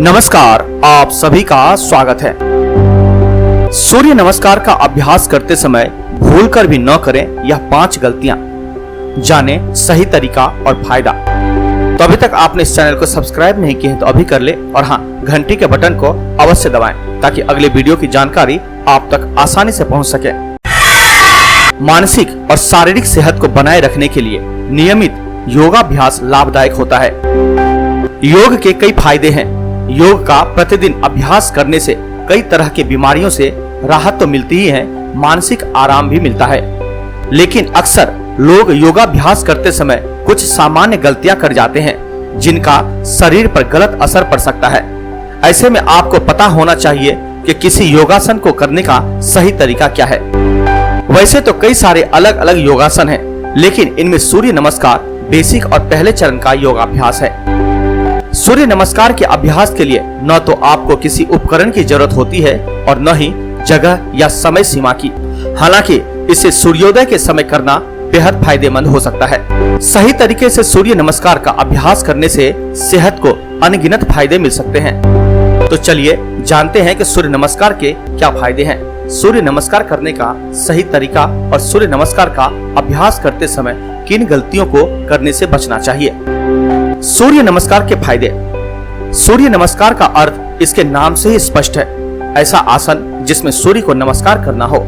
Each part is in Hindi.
नमस्कार, आप सभी का स्वागत है। सूर्य नमस्कार का अभ्यास करते समय भूलकर भी न करें यह 5 गलतियां। जाने सही तरीका और फायदा। तो अभी तक आपने इस चैनल को सब्सक्राइब नहीं किया है तो अभी कर ले, और हाँ, घंटी के बटन को अवश्य दबाएं ताकि अगले वीडियो की जानकारी आप तक आसानी से पहुंच सके। मानसिक और शारीरिक सेहत को बनाए रखने के लिए नियमित योगाभ्यास लाभदायक होता है। योग के कई फायदे हैं। योग का प्रतिदिन अभ्यास करने से कई तरह की बीमारियों से राहत तो मिलती ही है, मानसिक आराम भी मिलता है। लेकिन अक्सर लोग योगाभ्यास करते समय कुछ सामान्य गलतियां कर जाते हैं जिनका शरीर पर गलत असर पड़ सकता है। ऐसे में आपको पता होना चाहिए कि किसी योगासन को करने का सही तरीका क्या है। वैसे तो कई सारे अलग अलग योगासन हैं, लेकिन इनमें सूर्य नमस्कार बेसिक और पहले चरण का योगाभ्यास है। सूर्य नमस्कार के अभ्यास के लिए न तो आपको किसी उपकरण की जरूरत होती है और न ही जगह या समय सीमा की। हालांकि इसे सूर्योदय के समय करना बेहद फायदेमंद हो सकता है। सही तरीके से सूर्य नमस्कार का अभ्यास करने से सेहत को अनगिनत फायदे मिल सकते हैं। तो चलिए जानते हैं कि सूर्य नमस्कार के क्या फायदे हैं, सूर्य नमस्कार करने का सही तरीका और सूर्य नमस्कार का अभ्यास करते समय किन गलतियों को करने से बचना चाहिए। सूर्य नमस्कार के फायदे। सूर्य नमस्कार का अर्थ इसके नाम से ही स्पष्ट है, ऐसा आसन जिसमें सूर्य को नमस्कार करना हो।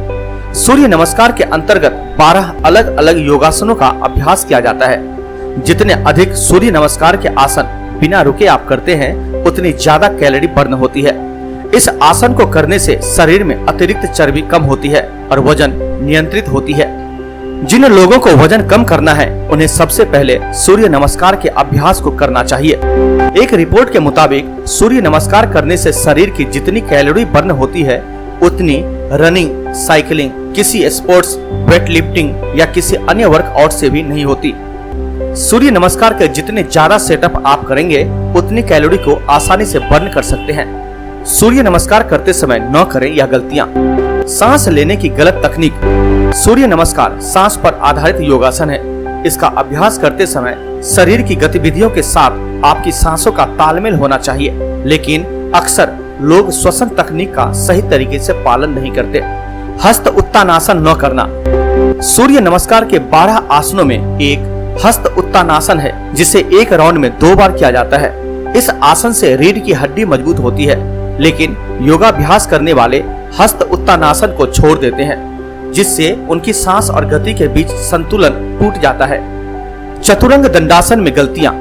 सूर्य नमस्कार के अंतर्गत 12 अलग अलग योगासनों का अभ्यास किया जाता है। जितने अधिक सूर्य नमस्कार के आसन बिना रुके आप करते हैं, उतनी ज्यादा कैलोरी बर्न होती है। इस आसन को करने से शरीर में अतिरिक्त चर्बी कम होती है और वजन नियंत्रित होती है। जिन लोगों को वजन कम करना है, उन्हें सबसे पहले सूर्य नमस्कार के अभ्यास को करना चाहिए। एक रिपोर्ट के मुताबिक सूर्य नमस्कार करने से शरीर की जितनी कैलोरी बर्न होती है, उतनी रनिंग, साइकिलिंग, किसी स्पोर्ट्स, वेट लिफ्टिंग या किसी अन्य वर्कआउट से भी नहीं होती। सूर्य नमस्कार के जितने ज्यादा सेटअप आप करेंगे, उतनी कैलोरी को आसानी से बर्न कर सकते हैं। सूर्य नमस्कार करते समय न करें यह गलतियां। सांस लेने की गलत तकनीक। सूर्य नमस्कार सांस पर आधारित योगासन है। इसका अभ्यास करते समय शरीर की गतिविधियों के साथ आपकी सांसों का तालमेल होना चाहिए, लेकिन अक्सर लोग श्वसन तकनीक का सही तरीके से पालन नहीं करते। हस्त उत्तानासन न करना। सूर्य नमस्कार के 12 आसनों में एक हस्त उत्तानासन है, जिसे एक राउंड में 2 बार किया जाता है। इस आसन से रीढ़ की हड्डी मजबूत होती है, लेकिन योगाभ्यास करने वाले हस्त उत्तानासन को छोड़ देते हैं, जिससे उनकी सांस और गति के बीच संतुलन टूट जाता है। चतुरंग दंडासन में गलतियां।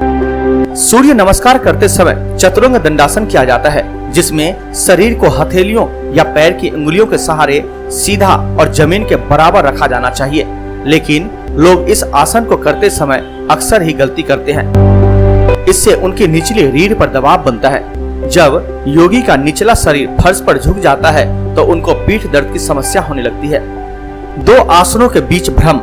सूर्य नमस्कार करते समय चतुरंग दंडासन किया जाता है, जिसमें शरीर को हथेलियों या पैर की उंगलियों के सहारे सीधा और जमीन के बराबर रखा जाना चाहिए। लेकिन लोग इस आसन को करते समय अक्सर ही गलती करते हैं। इससे उनकी निचली रीढ़ पर दबाव बनता है। जब योगी का निचला शरीर फर्श पर झुक जाता है तो उनको पीठ दर्द की समस्या होने लगती है। 2 आसनों के बीच भ्रम।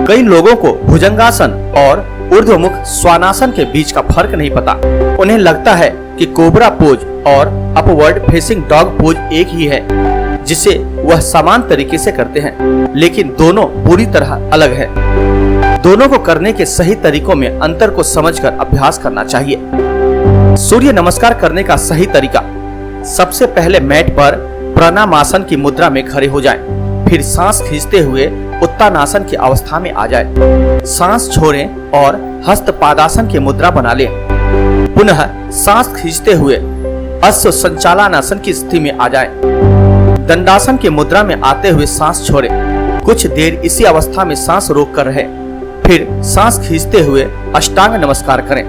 कई लोगों को भुजंगासन और ऊर्ध्वमुख श्वानासन के बीच का फर्क नहीं पता। उन्हें लगता है कि कोबरा पोज और अपवर्ड फेसिंग डॉग पोज एक ही है, जिसे वह समान तरीके से करते हैं, लेकिन दोनों पूरी तरह अलग है। दोनों को करने के सही तरीकों में अंतर को समझकर अभ्यास करना चाहिए। सूर्य नमस्कार करने का सही तरीका। सबसे पहले मैट पर प्रणामासन की मुद्रा में खड़े हो जाएं, फिर सांस खींचते हुए उत्तानासन की अवस्था में आ जाएं। सांस छोड़ें और हस्त पादासन की मुद्रा बना लें। पुनः सांस खींचते हुए अश्व संचालनासन की स्थिति में आ जाएं। दंडासन की मुद्रा में आते हुए सांस छोड़ें। कुछ देर इसी अवस्था में सांस रोक कर रहें, फिर सांस खींचते हुए अष्टांग नमस्कार करें।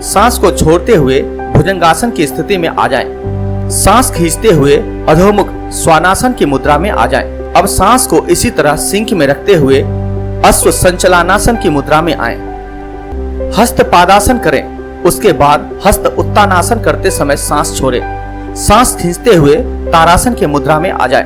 सांस को छोड़ते हुए भुजंगासन की स्थिति में आ जाएं। सांस खींचते हुए अधोमुख श्वानासन की मुद्रा में आ जाएं। अब सांस को इसी तरह सिंक में रखते हुए अश्व संचलनासन की मुद्रा में आएं। हस्त पादासन करें। उसके बाद हस्त उत्तानासन करते समय सांस छोड़ें। सांस खींचते हुए तारासन की मुद्रा में आ जाएं।